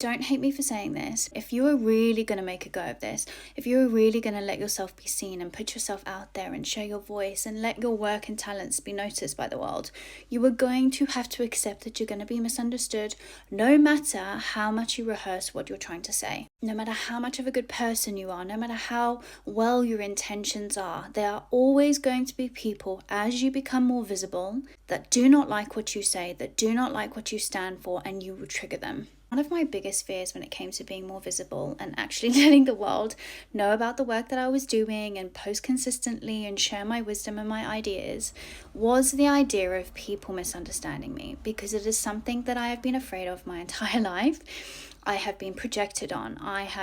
Don't hate me for saying this. If you are really going to make a go of this, if you're really going to let yourself be seen and put yourself out there and share your voice and let your work and talents be noticed by the world, you are going to have to accept that you're going to be misunderstood, no matter how much you rehearse what you're trying to say. No matter how much of a good person you are, no matter how well your intentions are, there are always going to be people, as you become more visible, that do not like what you say, that do not like what you stand for, and you will trigger them. One of my biggest fears when it came to being more visible and actually letting the world know about the work that I was doing and post consistently and share my wisdom and my ideas was the idea of people misunderstanding me, because it is something that I have been afraid of my entire life. I have been projected on.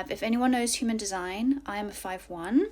If anyone knows human design, I am a 5'1".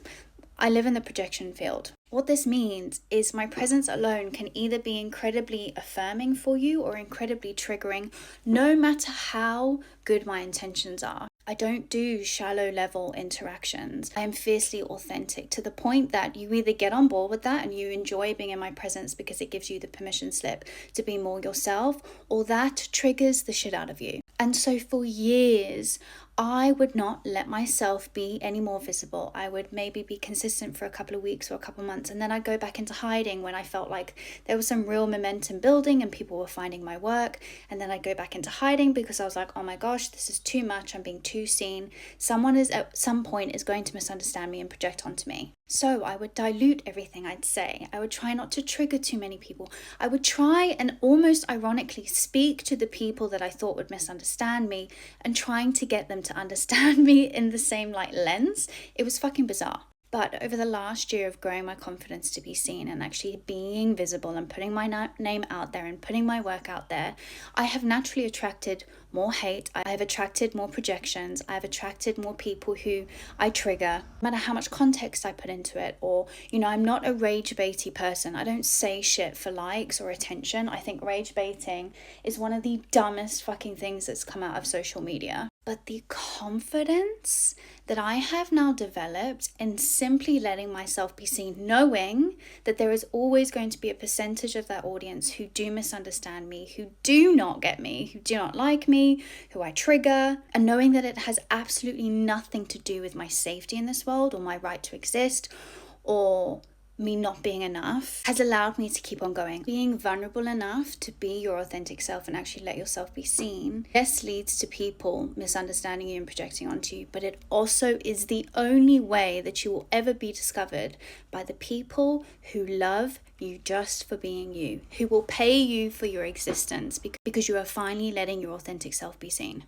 I live in the projection field. What this means is my presence alone can either be incredibly affirming for you or incredibly triggering, no matter how good my intentions are. I don't do shallow level interactions. I am fiercely authentic, to the point that you either get on board with that and you enjoy being in my presence because it gives you the permission slip to be more yourself, or that triggers the shit out of you. And so for years, I would not let myself be any more visible. I would maybe be consistent for a couple of weeks or a couple of months, and then I'd go back into hiding when I felt like there was some real momentum building and people were finding my work. And then I'd go back into hiding because I was like, oh my gosh, this is too much. I'm being too seen. Someone is at some point is going to misunderstand me and project onto me. So I would dilute everything I'd say. I would try not to trigger too many people. I would try and almost ironically speak to the people that I thought would misunderstand me and trying to get them to understand me in the same lens. It was fucking bizarre. But over the last year of growing my confidence to be seen and actually being visible and putting my name out there and putting my work out there, I have naturally attracted more hate. I have attracted more projections. I have attracted more people who I trigger, no matter how much context I put into it. Or, I'm not a rage baity person. I don't say shit for likes or attention. I think rage baiting is one of the dumbest fucking things that's come out of social media. But the confidence that I have now developed in simply letting myself be seen, knowing that there is always going to be a percentage of that audience who do misunderstand me, who do not get me, who do not like me, who I trigger, and knowing that it has absolutely nothing to do with my safety in this world or my right to exist or me not being enough, has allowed me to keep on going. Being vulnerable enough to be your authentic self and actually let yourself be seen, yes, leads to people misunderstanding you and projecting onto you, but it also is the only way that you will ever be discovered by the people who love you just for being you, who will pay you for your existence because you are finally letting your authentic self be seen.